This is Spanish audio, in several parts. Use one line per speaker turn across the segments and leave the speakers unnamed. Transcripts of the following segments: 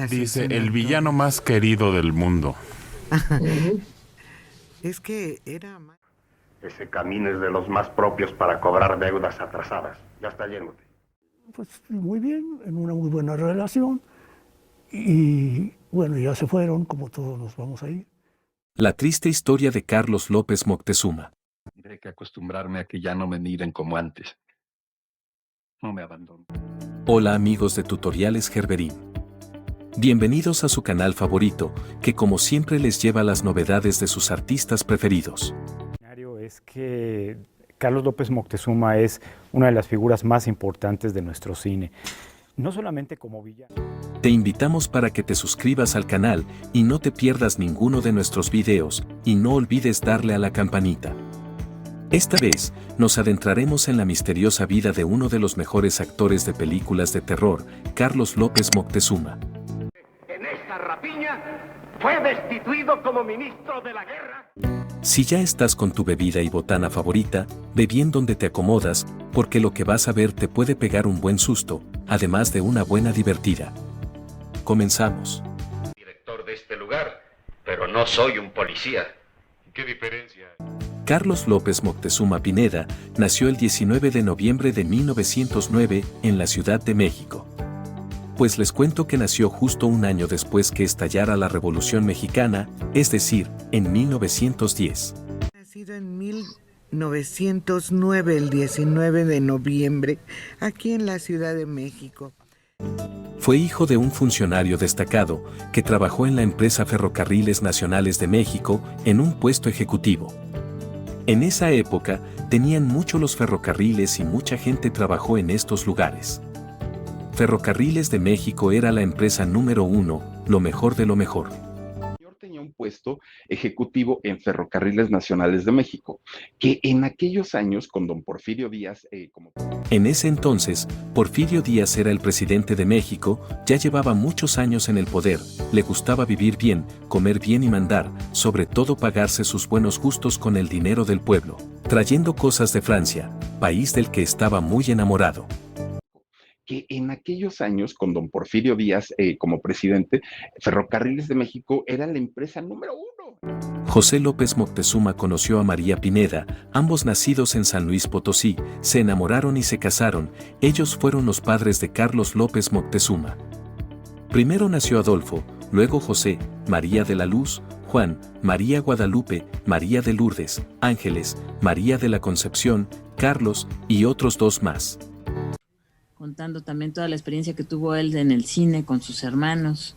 Dice, el villano más querido del mundo.
Es que era...
Ese camino es de los más propios para cobrar deudas atrasadas. Ya está lleno.
Pues muy bien, en una muy buena relación. Y bueno, ya se fueron, como todos nos vamos a ir.
La triste historia de Carlos López Moctezuma.
Tendré que acostumbrarme a que ya no me miren como antes. No me abandonen.
Hola amigos de Tutoriales Gerberín. Bienvenidos a su canal favorito, que como siempre les lleva las novedades de sus artistas preferidos.
Es que Carlos López Moctezuma es una de las figuras más importantes de nuestro cine. No solamente como villano.
Te invitamos para que te suscribas al canal y no te pierdas ninguno de nuestros videos, y no olvides darle a la campanita. Esta vez, nos adentraremos en la misteriosa vida de uno de los mejores actores de películas de terror, Carlos López Moctezuma.
En esta rapiña fue destituido como ministro de la guerra.
Si ya estás con tu bebida y botana favorita, ve bien donde te acomodas, porque lo que vas a ver te puede pegar un buen susto, además de una buena divertida. Comenzamos.
Director de este lugar, pero no soy un policía. ¿Qué diferencia?
Carlos López Moctezuma Pineda nació el 19 de noviembre de 1909 en la Ciudad de México. Pues les cuento que nació justo un año después que estallara la Revolución Mexicana, es decir, en 1910.
Nacido en 1909, el 19 de noviembre, aquí en la Ciudad de México.
Fue hijo de un funcionario destacado que trabajó en la empresa Ferrocarriles Nacionales de México en un puesto ejecutivo. En esa época, tenían mucho los ferrocarriles y mucha gente trabajó en estos lugares. Ferrocarriles de México era la empresa número 1, lo mejor de lo mejor.
El señor tenía un puesto ejecutivo en Ferrocarriles Nacionales de México, que en aquellos años con don Porfirio Díaz
En ese entonces, Porfirio Díaz era el presidente de México, ya llevaba muchos años en el poder, le gustaba vivir bien, comer bien y mandar, sobre todo pagarse sus buenos gustos con el dinero del pueblo, trayendo cosas de Francia, país del que estaba muy enamorado.
Que en aquellos años, con don Porfirio Díaz como presidente, Ferrocarriles de México era la empresa número 1.
José López Moctezuma conoció a María Pineda, ambos nacidos en San Luis Potosí, se enamoraron y se casaron, ellos fueron los padres de Carlos López Moctezuma. Primero nació Adolfo, luego José, María de la Luz, Juan, María Guadalupe, María de Lourdes, Ángeles, María de la Concepción, Carlos y otros dos más.
Contando también toda la experiencia que tuvo él en el cine con sus hermanos.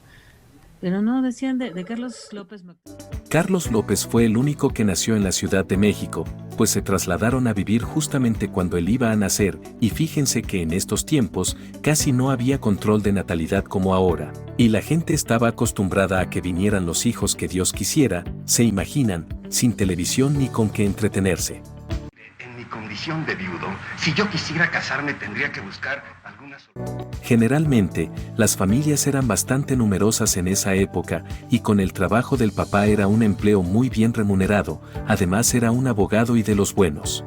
Pero no, decían de Carlos López Moctezuma.
Carlos López fue el único que nació en la Ciudad de México, pues se trasladaron a vivir justamente cuando él iba a nacer, y fíjense que en estos tiempos casi no había control de natalidad como ahora, y la gente estaba acostumbrada a que vinieran los hijos que Dios quisiera, se imaginan, sin televisión ni con qué entretenerse.
Condición de viudo, si yo quisiera casarme tendría que buscar alguna solución.
Generalmente, las familias eran bastante numerosas en esa época y con el trabajo del papá era un empleo muy bien remunerado, además era un abogado y de los buenos.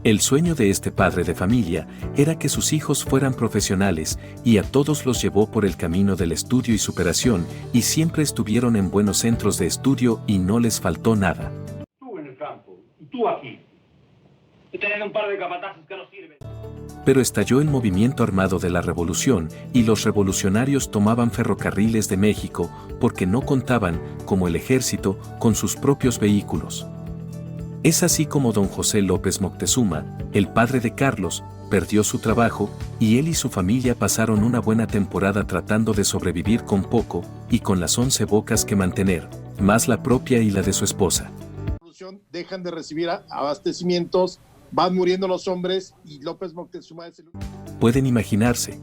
El sueño de este padre de familia era que sus hijos fueran profesionales y a todos los llevó por el camino del estudio y superación y siempre estuvieron en buenos centros de estudio y no les faltó nada.
Tú en el campo y tú aquí. Tener un par de capataces que no sirven.
Pero estalló el movimiento armado de la Revolución y los revolucionarios tomaban Ferrocarriles de México porque no contaban, como el ejército, con sus propios vehículos. Es así como don José López Moctezuma, el padre de Carlos, perdió su trabajo y él y su familia pasaron una buena temporada tratando de sobrevivir con poco y con las 11 bocas que mantener, más la propia y la de su esposa.
Dejan de recibir abastecimientos, van muriendo los hombres y López Moctezuma es el...
Pueden imaginarse.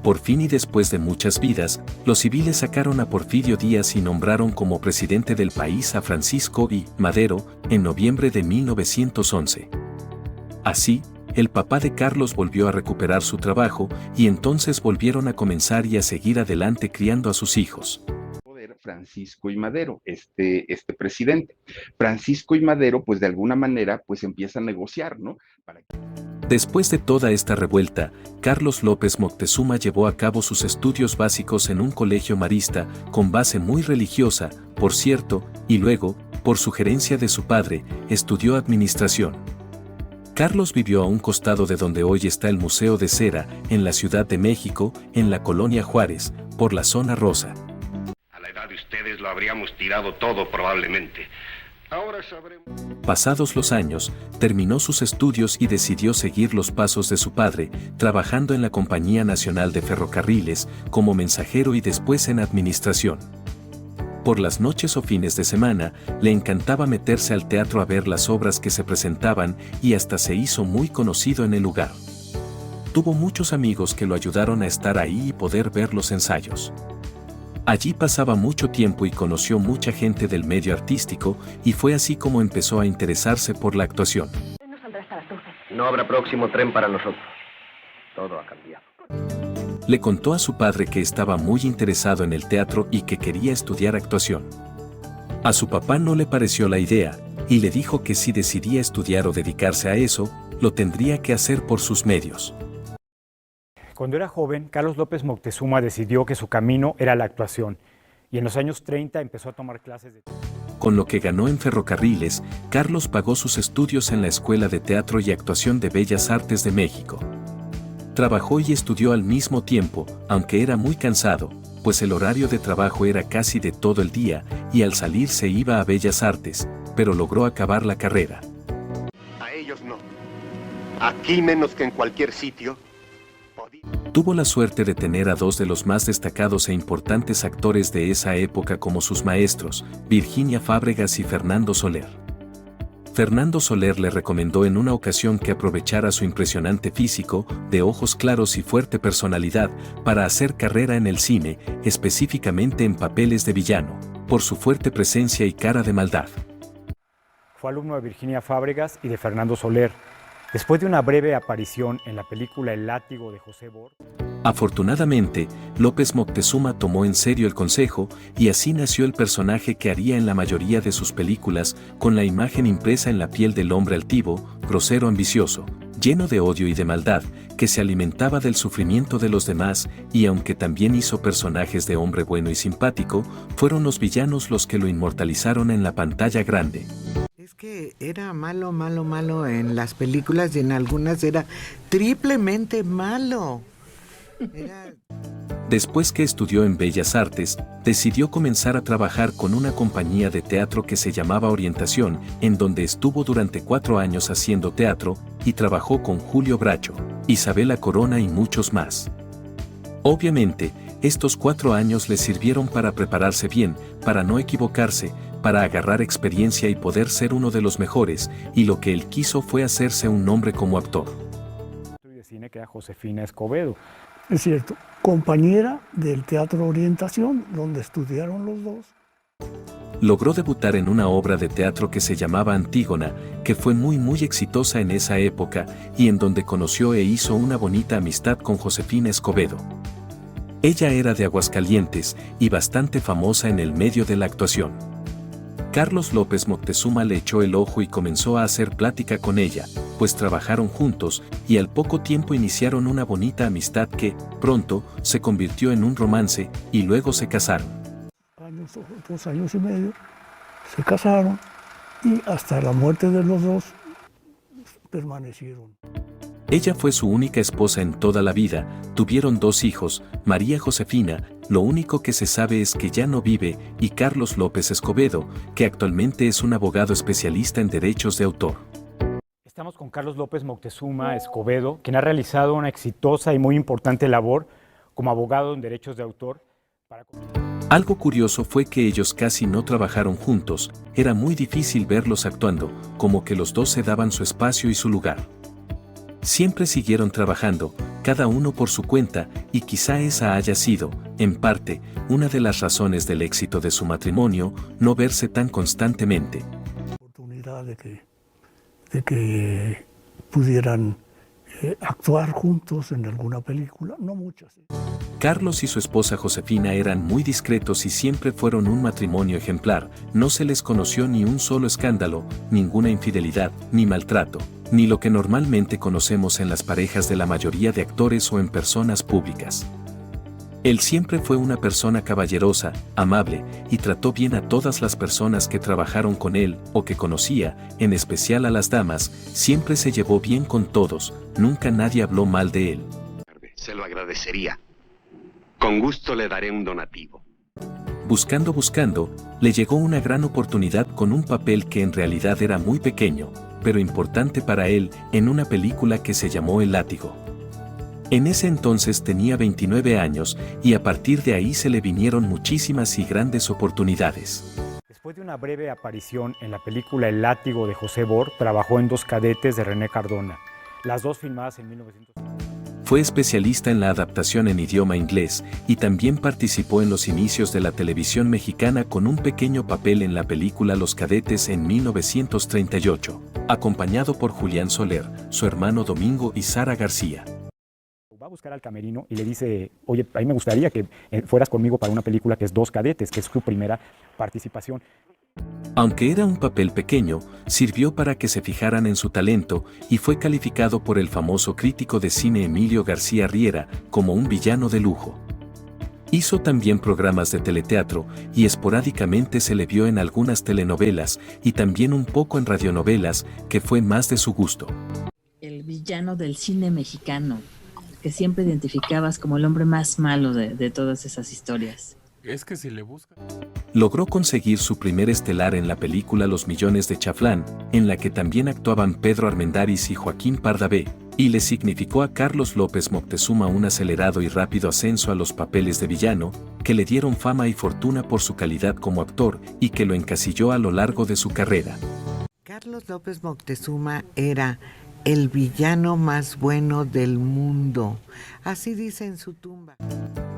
Por fin y después de muchas vidas, los civiles sacaron a Porfirio Díaz y nombraron como presidente del país a Francisco I. Madero en noviembre de 1911. Así, el papá de Carlos volvió a recuperar su trabajo y entonces volvieron a comenzar y a seguir adelante criando a sus hijos.
Francisco I. Madero, este presidente. Francisco I. Madero, pues de alguna manera, pues empieza a negociar, ¿no?
Después de toda esta revuelta, Carlos López Moctezuma llevó a cabo sus estudios básicos en un colegio marista con base muy religiosa, por cierto, y luego, por sugerencia de su padre, estudió administración. Carlos vivió a un costado de donde hoy está el Museo de Cera, en la Ciudad de México, en la Colonia Juárez, por la Zona Rosa.
A la edad de ustedes lo habríamos tirado todo probablemente. Ahora sabremos.
Pasados los años, terminó sus estudios y decidió seguir los pasos de su padre, trabajando en la Compañía Nacional de Ferrocarriles, como mensajero y después en administración. Por las noches o fines de semana, le encantaba meterse al teatro a ver las obras que se presentaban y hasta se hizo muy conocido en el lugar. Tuvo muchos amigos que lo ayudaron a estar ahí y poder ver los ensayos. Allí pasaba mucho tiempo y conoció mucha gente del medio artístico y fue así como empezó a interesarse por la actuación.
No habrá próximo tren para nosotros. Todo ha cambiado.
Le contó a su padre que estaba muy interesado en el teatro y que quería estudiar actuación. A su papá no le pareció la idea, y le dijo que si decidía estudiar o dedicarse a eso, lo tendría que hacer por sus medios.
Cuando era joven, Carlos López Moctezuma decidió que su camino era la actuación, y en los años 30 empezó a tomar clases de...
Con lo que ganó en ferrocarriles, Carlos pagó sus estudios en la Escuela de Teatro y Actuación de Bellas Artes de México. Trabajó y estudió al mismo tiempo, aunque era muy cansado, pues el horario de trabajo era casi de todo el día, y al salir se iba a Bellas Artes, pero logró acabar la carrera.
A ellos no. Aquí menos que en cualquier sitio.
Tuvo la suerte de tener a dos de los más destacados e importantes actores de esa época como sus maestros, Virginia Fábregas y Fernando Soler. Fernando Soler le recomendó en una ocasión que aprovechara su impresionante físico, de ojos claros y fuerte personalidad, para hacer carrera en el cine, específicamente en papeles de villano, por su fuerte presencia y cara de maldad.
Fue alumno de Virginia Fábregas y de Fernando Soler. Después de una breve aparición en la película El látigo de José Bor.
Afortunadamente, López Moctezuma tomó en serio el consejo y así nació el personaje que haría en la mayoría de sus películas, con la imagen impresa en la piel del hombre altivo, grosero, ambicioso, lleno de odio y de maldad, que se alimentaba del sufrimiento de los demás, y aunque también hizo personajes de hombre bueno y simpático, fueron los villanos los que lo inmortalizaron en la pantalla grande.
Es que era malo, malo, malo en las películas y en algunas era triplemente malo.
Después que estudió en Bellas Artes, decidió comenzar a trabajar con una compañía de teatro que se llamaba Orientación, en donde estuvo durante 4 años haciendo teatro, y trabajó con Julio Bracho, Isabela Corona y muchos más. Obviamente, estos 4 años le sirvieron para prepararse bien, para no equivocarse, para agarrar experiencia y poder ser uno de los mejores, y lo que él quiso fue hacerse un nombre como actor.
De cine que era Josefina Escobedo.
Es cierto, compañera del Teatro Orientación, donde estudiaron los dos.
Logró debutar en una obra de teatro que se llamaba Antígona, que fue muy exitosa en esa época, y en donde conoció e hizo una bonita amistad con Josefina Escobedo. Ella era de Aguascalientes y bastante famosa en el medio de la actuación. Carlos López Moctezuma le echó el ojo y comenzó a hacer plática con ella, pues trabajaron juntos y al poco tiempo iniciaron una bonita amistad que, pronto, se convirtió en un romance y luego se casaron.
2 años y medio, se casaron y hasta la muerte de los dos permanecieron.
Ella fue su única esposa en toda la vida, tuvieron 2 hijos, María Josefina, lo único que se sabe es que ya no vive, y Carlos López Escobedo, que actualmente es un abogado especialista en derechos de autor.
Estamos con Carlos López Moctezuma Escobedo, quien ha realizado una exitosa y muy importante labor como abogado en derechos de autor.
Algo curioso fue que ellos casi no trabajaron juntos, era muy difícil verlos actuando, como que los dos se daban su espacio y su lugar. Siempre siguieron trabajando, cada uno por su cuenta, y quizá esa haya sido, en parte, una de las razones del éxito de su matrimonio, no verse tan constantemente.
La oportunidad de que pudieran actuar juntos en alguna película, no muchas.
Carlos y su esposa Josefina eran muy discretos y siempre fueron un matrimonio ejemplar. No se les conoció ni un solo escándalo, ninguna infidelidad, ni maltrato, ni lo que normalmente conocemos en las parejas de la mayoría de actores o en personas públicas. Él siempre fue una persona caballerosa, amable, y trató bien a todas las personas que trabajaron con él o que conocía, en especial a las damas. Siempre se llevó bien con todos, nunca nadie habló mal de él.
Se lo agradecería. Con gusto le daré un donativo.
Buscando, le llegó una gran oportunidad con un papel que en realidad era muy pequeño, pero importante para él, en una película que se llamó El Látigo. En ese entonces tenía 29 años y a partir de ahí se le vinieron muchísimas y grandes oportunidades.
Después de una breve aparición en la película El Látigo de José Bor, trabajó en Dos cadetes de René Cardona, las dos filmadas en 1900.
Fue especialista en la adaptación en idioma inglés y también participó en los inicios de la televisión mexicana con un pequeño papel en la película Los Cadetes en 1938, acompañado por Julián Soler, su hermano Domingo y Sara García.
Va a buscar al camerino y le dice, oye, a mí me gustaría que fueras conmigo para una película que es Dos cadetes, que es su primera participación.
Aunque era un papel pequeño, sirvió para que se fijaran en su talento y fue calificado por el famoso crítico de cine Emilio García Riera como un villano de lujo. Hizo también programas de teleteatro y esporádicamente se le vio en algunas telenovelas y también un poco en radionovelas, que fue más de su gusto.
El villano del cine mexicano, que siempre identificabas como el hombre más malo de todas esas historias.
Es que si le buscas...
Logró conseguir su primer estelar en la película Los Millones de Chaflán, en la que también actuaban Pedro Armendáriz y Joaquín Pardavé, y le significó a Carlos López Moctezuma un acelerado y rápido ascenso a los papeles de villano, que le dieron fama y fortuna por su calidad como actor y que lo encasilló a lo largo de su carrera.
Carlos López Moctezuma era el villano más bueno del mundo, así dice en su tumba.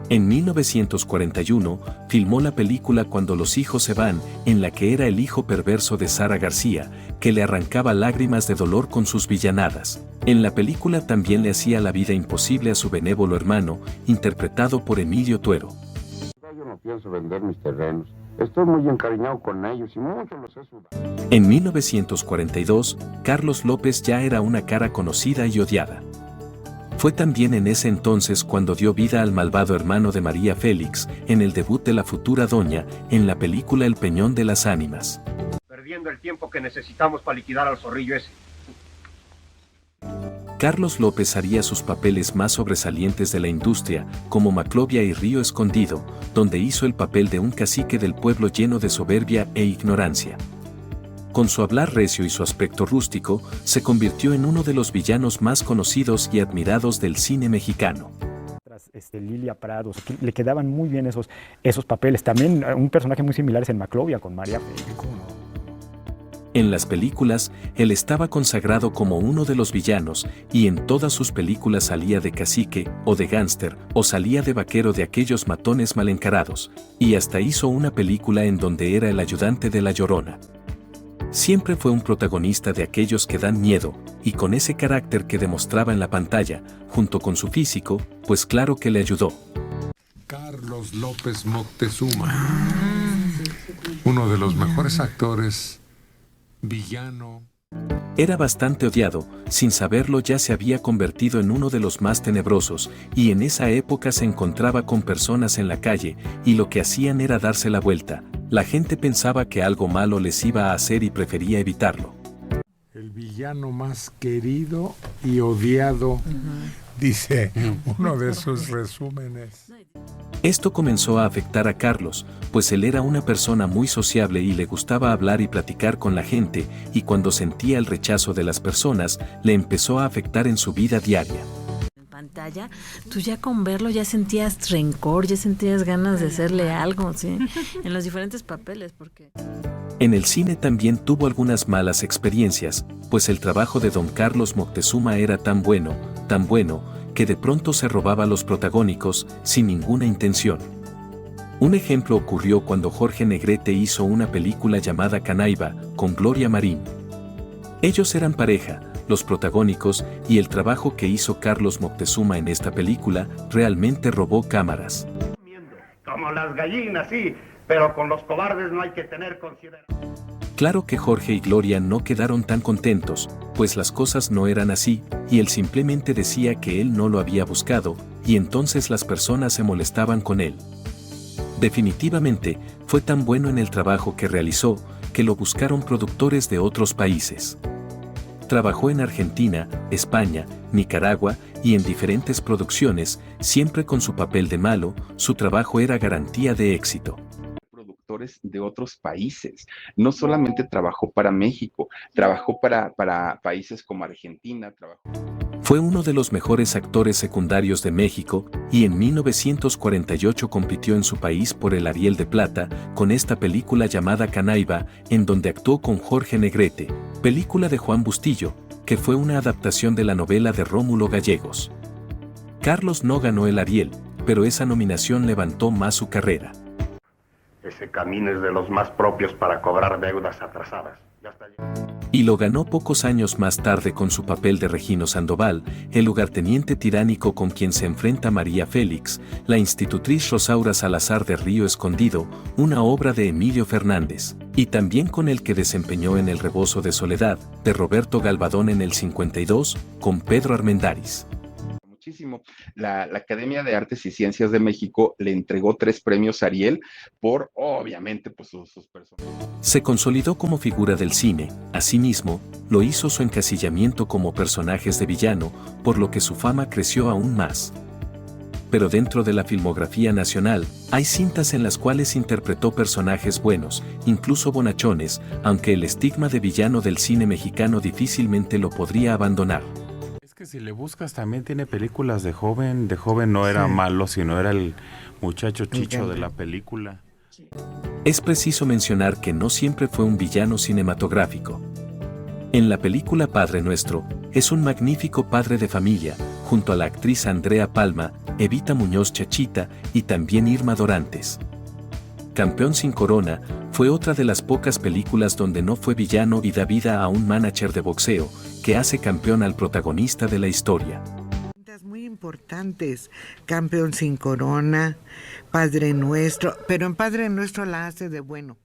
En 1941, filmó la película Cuando los hijos se van, en la que era el hijo perverso de Sara García, que le arrancaba lágrimas de dolor con sus villanadas. En la película también le hacía la vida imposible a su benévolo hermano, interpretado por Emilio Tuero.
Yo no pienso vender mis terrenos. Estoy muy encariñado con ellos y mucho los he sudado.
En 1942, Carlos López ya era una cara conocida y odiada. Fue también en ese entonces cuando dio vida al malvado hermano de María Félix, en el debut de la futura doña, en la película El Peñón de las Ánimas.
Perdiendo el tiempo que necesitamos para liquidar al zorrillo ese.
Carlos López haría sus papeles más sobresalientes de la industria, como Maclovia y Río Escondido, donde hizo el papel de un cacique del pueblo lleno de soberbia e ignorancia. Con su hablar recio y su aspecto rústico, se convirtió en uno de los villanos más conocidos y admirados del cine mexicano.
Lilia Prados, le quedaban muy bien esos papeles. También un personaje muy similar es en Maclovia con María Félix.
En las películas, él estaba consagrado como uno de los villanos, y en todas sus películas salía de cacique, o de gángster, o salía de vaquero de aquellos matones mal encarados, y hasta hizo una película en donde era el ayudante de La Llorona. Siempre fue un protagonista de aquellos que dan miedo, y con ese carácter que demostraba en la pantalla, junto con su físico, pues claro que le ayudó.
Carlos López Moctezuma, uno de los mejores actores, villano.
Era bastante odiado, sin saberlo ya se había convertido en uno de los más tenebrosos, y en esa época se encontraba con personas en la calle, y lo que hacían era darse la vuelta. La gente pensaba que algo malo les iba a hacer y prefería evitarlo.
El villano más querido y odiado, dice uno de sus resúmenes.
Esto comenzó a afectar a Carlos, pues él era una persona muy sociable y le gustaba hablar y platicar con la gente, y cuando sentía el rechazo de las personas, le empezó a afectar en su vida diaria.
En pantalla, tú ya con verlo ya sentías rencor, ya sentías ganas de hacerle algo, ¿sí? En los diferentes papeles, porque...
En el cine también tuvo algunas malas experiencias, pues el trabajo de don Carlos Moctezuma era tan bueno, que de pronto se robaba a los protagónicos, sin ninguna intención. Un ejemplo ocurrió cuando Jorge Negrete hizo una película llamada Canaiba, con Gloria Marín. Ellos eran pareja, los protagónicos y el trabajo que hizo Carlos Moctezuma en esta película realmente robó cámaras.
Como las gallinas, sí, pero con los cobardes no hay que tener consideración.
Claro que Jorge y Gloria no quedaron tan contentos, pues las cosas no eran así, y él simplemente decía que él no lo había buscado, y entonces las personas se molestaban con él. Definitivamente, fue tan bueno en el trabajo que realizó, que lo buscaron productores de otros países. Trabajó en Argentina, España, Nicaragua y en diferentes producciones, siempre con su papel de malo. Su trabajo era garantía de éxito.
Productores de otros países. No solamente trabajó para México, trabajó para países como Argentina.
Fue uno de los mejores actores secundarios de México y en 1948 compitió en su país por el Ariel de Plata con esta película llamada Canaiba, en donde actuó con Jorge Negrete, película de Juan Bustillo, que fue una adaptación de la novela de Rómulo Gallegos. Carlos no ganó el Ariel, pero esa nominación levantó más su carrera.
Ese camino es de los más propios para cobrar deudas atrasadas. Ya está.
Y lo ganó pocos años más tarde con su papel de Regino Sandoval, el lugarteniente tiránico con quien se enfrenta María Félix, la institutriz Rosaura Salazar de Río Escondido, una obra de Emilio Fernández, y también con el que desempeñó en El Rebozo de Soledad, de Roberto Galvadón en el 52, con Pedro Armendáriz.
Muchísimo. La Academia de Artes y Ciencias de México le entregó 3 premios Ariel por, obviamente, pues sus personajes.
Se consolidó como figura del cine. Asimismo, lo hizo su encasillamiento como personajes de villano, por lo que su fama creció aún más. Pero dentro de la filmografía nacional, hay cintas en las cuales interpretó personajes buenos, incluso bonachones, aunque el estigma de villano del cine mexicano difícilmente lo podría abandonar.
Que si le buscas también tiene películas de joven no era malo, sino era el muchacho chicho de la película.
Es preciso mencionar que no siempre fue un villano cinematográfico. En la película Padre Nuestro, es un magnífico padre de familia, junto a la actriz Andrea Palma, Evita Muñoz Chachita y también Irma Dorantes. Campeón sin corona, fue otra de las pocas películas donde no fue villano y da vida a un manager de boxeo, que hace campeón al protagonista de la historia.
Muy importantes, Campeón sin corona, Padre Nuestro, pero en Padre Nuestro la hace de bueno.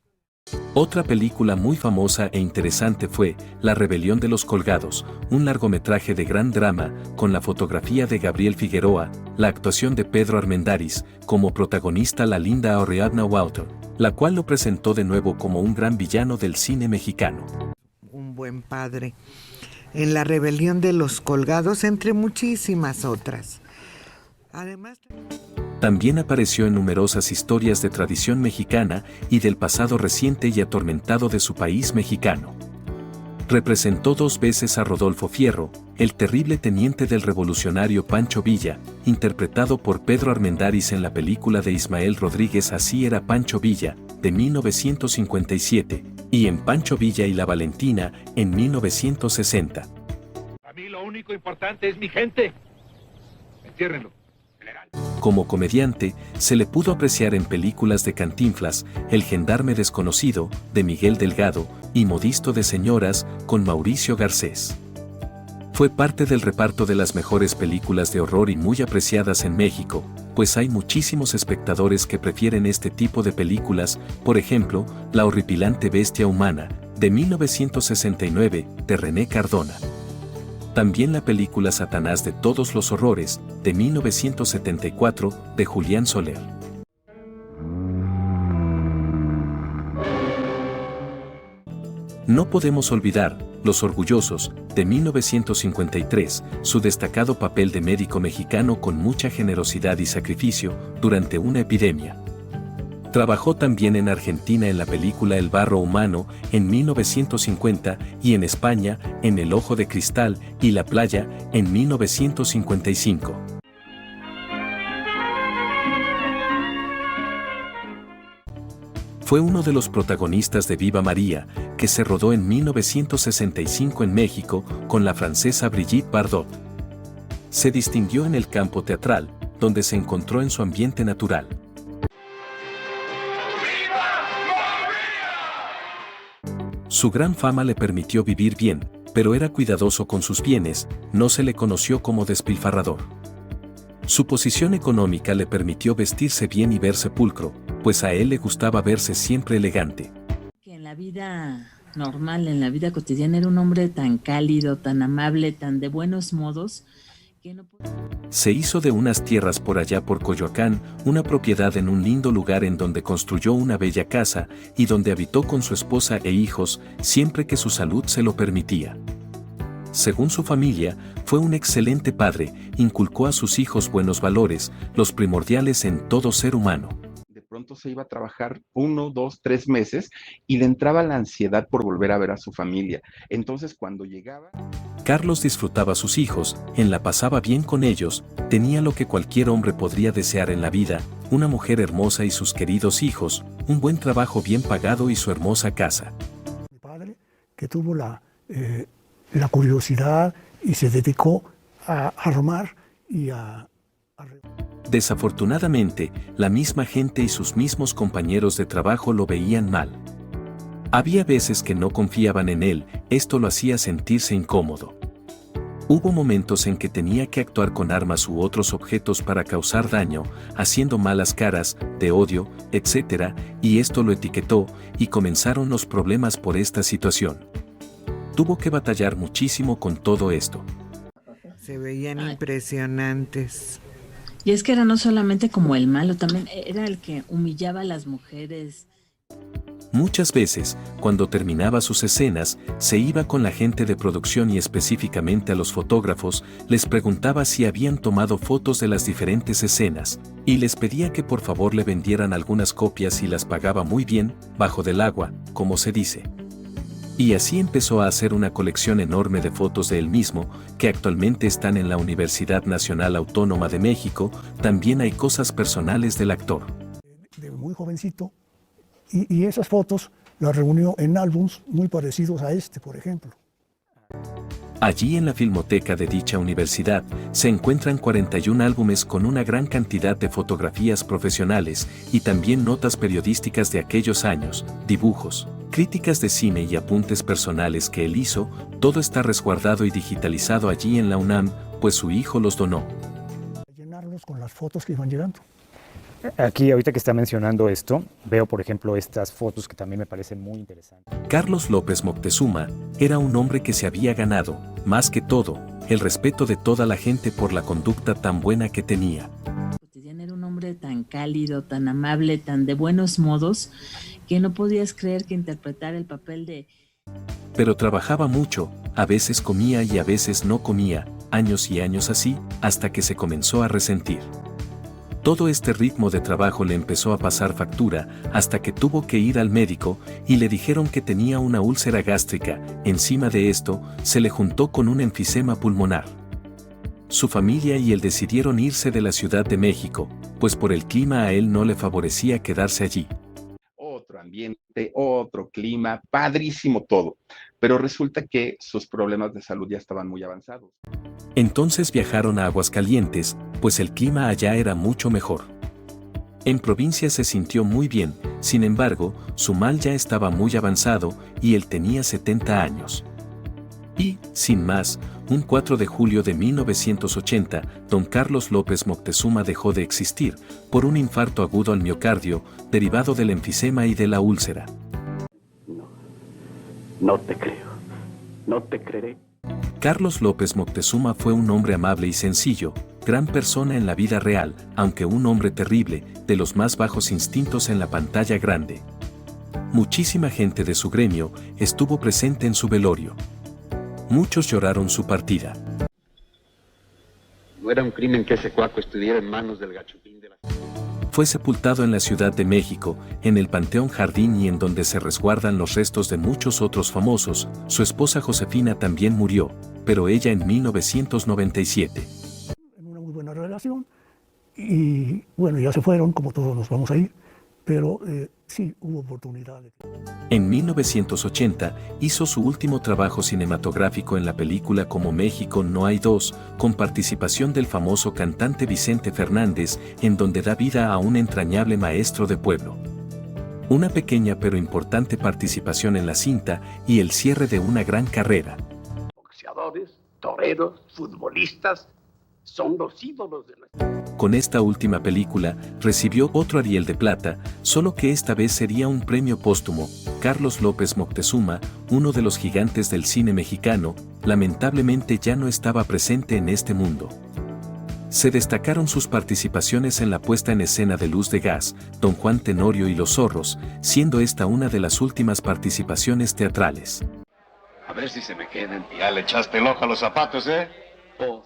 Otra película muy famosa e interesante fue La Rebelión de los Colgados, un largometraje de gran drama, con la fotografía de Gabriel Figueroa, la actuación de Pedro Armendáriz, como protagonista la linda Ariadna Walter, la cual lo presentó de nuevo como un gran villano del cine mexicano.
Un buen padre. En La Rebelión de los Colgados, entre muchísimas otras. Además,
también apareció en numerosas historias de tradición mexicana y del pasado reciente y atormentado de su país mexicano. Representó 2 veces a Rodolfo Fierro, el terrible teniente del revolucionario Pancho Villa, interpretado por Pedro Armendáriz en la película de Ismael Rodríguez Así era Pancho Villa, de 1957, y en Pancho Villa y la Valentina, en 1960.
A mí lo único importante es mi gente. Entiérrenlo.
Como comediante, se le pudo apreciar en películas de Cantinflas, El gendarme desconocido, de Miguel Delgado, y Modisto de señoras, con Mauricio Garcés. Fue parte del reparto de las mejores películas de horror y muy apreciadas en México, pues hay muchísimos espectadores que prefieren este tipo de películas, por ejemplo, La horripilante bestia humana, de 1969, de René Cardona. También la película Satanás de todos los horrores, de 1974, de Julián Soler. No podemos olvidar Los Orgullosos, de 1953, su destacado papel de médico mexicano con mucha generosidad y sacrificio durante una epidemia. Trabajó también en Argentina en la película El barro humano, en 1950, y en España, en El ojo de cristal y La playa, en 1955. Fue uno de los protagonistas de Viva María, que se rodó en 1965 en México, con la francesa Brigitte Bardot. Se distinguió en el campo teatral, donde se encontró en su ambiente natural. Su gran fama le permitió vivir bien, pero era cuidadoso con sus bienes, no se le conoció como despilfarrador. Su posición económica le permitió vestirse bien y verse pulcro, pues a él le gustaba verse siempre elegante.
En la vida normal, en la vida cotidiana, era un hombre tan cálido, tan amable, tan de buenos modos, que no podía...
Se hizo de unas tierras por allá por Coyoacán, una propiedad en un lindo lugar en donde construyó una bella casa y donde habitó con su esposa e hijos, siempre que su salud se lo permitía. Según su familia, fue un excelente padre, inculcó a sus hijos buenos valores, los primordiales en todo ser humano.
De pronto se iba a trabajar 1, 2, 3 meses y le entraba la ansiedad por volver a ver a su familia. Entonces cuando llegaba...
Carlos disfrutaba a sus hijos, la pasaba bien con ellos, tenía lo que cualquier hombre podría desear en la vida, una mujer hermosa y sus queridos hijos, un buen trabajo bien pagado y su hermosa casa.
Mi padre, que tuvo la curiosidad y se dedicó a armar y a...
Desafortunadamente, la misma gente y sus mismos compañeros de trabajo lo veían mal. Había veces que no confiaban en él, esto lo hacía sentirse incómodo. Hubo momentos en que tenía que actuar con armas u otros objetos para causar daño, haciendo malas caras, de odio, etc., y esto lo etiquetó, y comenzaron los problemas por esta situación. Tuvo que batallar muchísimo con todo esto.
Se veían impresionantes.
Y es que era no solamente como el malo, también era el que humillaba a las mujeres.
Muchas veces, cuando terminaba sus escenas, se iba con la gente de producción y específicamente a los fotógrafos, les preguntaba si habían tomado fotos de las diferentes escenas, y les pedía que por favor le vendieran algunas copias y las pagaba muy bien, bajo del agua, como se dice. Y así empezó a hacer una colección enorme de fotos de él mismo, que actualmente están en la Universidad Nacional Autónoma de México. También hay cosas personales del actor.
De muy jovencito, y esas fotos las reunió en álbums muy parecidos a este, por ejemplo.
Allí en la filmoteca de dicha universidad se encuentran 41 álbumes con una gran cantidad de fotografías profesionales y también notas periodísticas de aquellos años, dibujos, críticas de cine y apuntes personales que él hizo. Todo está resguardado y digitalizado allí en la UNAM, pues su hijo los donó.
Llenarlos con las fotos que iban llegando.
Aquí, ahorita que está mencionando esto, veo, por ejemplo, estas fotos que también me parecen muy interesantes.
Carlos López Moctezuma era un hombre que se había ganado, más que todo, el respeto de toda la gente por la conducta tan buena que tenía.
Era un hombre tan cálido, tan amable, tan de buenos modos, que no podías creer que interpretara el papel de...
Pero trabajaba mucho, a veces comía y a veces no comía, años y años así, hasta que se comenzó a resentir. Todo este ritmo de trabajo le empezó a pasar factura, hasta que tuvo que ir al médico y le dijeron que tenía una úlcera gástrica. Encima de esto, se le juntó con un enfisema pulmonar. Su familia y él decidieron irse de la Ciudad de México, pues por el clima a él no le favorecía quedarse allí.
Otro ambiente, otro clima, padrísimo todo. Pero resulta que sus problemas de salud ya estaban muy avanzados.
Entonces viajaron a Aguascalientes, pues el clima allá era mucho mejor. En provincia se sintió muy bien, sin embargo, su mal ya estaba muy avanzado y él tenía 70 años. Y, sin más, un 4 de julio de 1980, don Carlos López Moctezuma dejó de existir por un infarto agudo al miocardio, derivado del enfisema y de la úlcera.
No te creo, no te creeré.
Carlos López Moctezuma fue un hombre amable y sencillo, gran persona en la vida real, aunque un hombre terrible, de los más bajos instintos en la pantalla grande. Muchísima gente de su gremio estuvo presente en su velorio. Muchos lloraron su partida.
No era un crimen que ese cuaco estuviera en manos del gachupín de la...
Fue sepultado en la Ciudad de México, en el Panteón Jardín y en donde se resguardan los restos de muchos otros famosos. Su esposa Josefina también murió, pero ella en 1997.
En una muy buena relación y bueno, ya se fueron, como todos nos vamos a ir, pero sí hubo oportunidades.
En 1980 hizo su último trabajo cinematográfico en la película Como México no hay dos, con participación del famoso cantante Vicente Fernández, en donde da vida a un entrañable maestro de pueblo. Una pequeña pero importante participación en la cinta y el cierre de una gran carrera.
boxeadores, toreros, futbolistas, son los ídolos de nuestra...
Con esta última película, recibió otro Ariel de Plata, solo que esta vez sería un premio póstumo. Carlos López Moctezuma, uno de los gigantes del cine mexicano, lamentablemente ya no estaba presente en este mundo. Se destacaron sus participaciones en la puesta en escena de Luz de Gas, Don Juan Tenorio y Los Zorros, siendo esta una de las últimas participaciones teatrales.
A ver si se me quedan. Ya le echaste el ojo a los zapatos, ¿eh? Oh.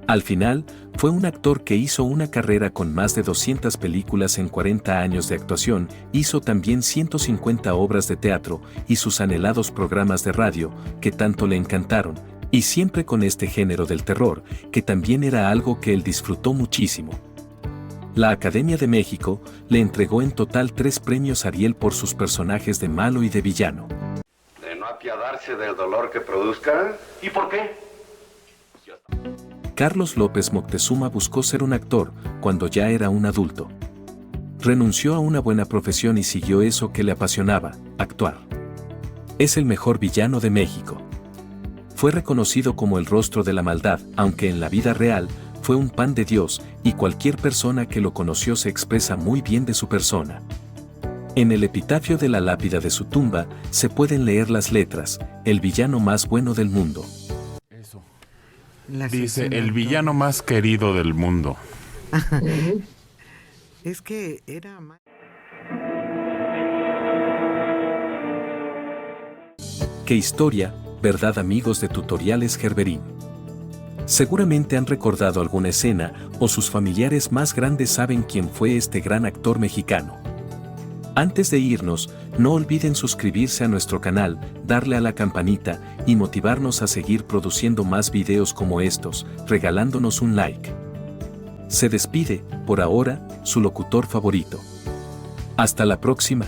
Al final, fue un actor que hizo una carrera con más de 200 películas en 40 años de actuación, hizo también 150 obras de teatro y sus anhelados programas de radio, que tanto le encantaron, y siempre con este género del terror, que también era algo que él disfrutó muchísimo. La Academia de México le entregó en total 3 premios Ariel por sus personajes de malo y de villano.
¿De no apiadarse del dolor que produzca?
¿Y por qué?
Carlos López Moctezuma buscó ser un actor cuando ya era un adulto. Renunció a una buena profesión y siguió eso que le apasionaba, actuar. Es el mejor villano de México. Fue reconocido como el rostro de la maldad, aunque en la vida real fue un pan de Dios y cualquier persona que lo conoció se expresa muy bien de su persona. En el epitafio de la lápida de su tumba se pueden leer las letras, el villano más bueno del mundo.
Dice, el villano más querido del mundo.
Es que era más...
¡Qué historia! ¿Verdad, amigos de Tutoriales Gerberín? Seguramente han recordado alguna escena o sus familiares más grandes saben quién fue este gran actor mexicano. Antes de irnos, no olviden suscribirse a nuestro canal, darle a la campanita y motivarnos a seguir produciendo más videos como estos, regalándonos un like. Se despide, por ahora, su locutor favorito. Hasta la próxima.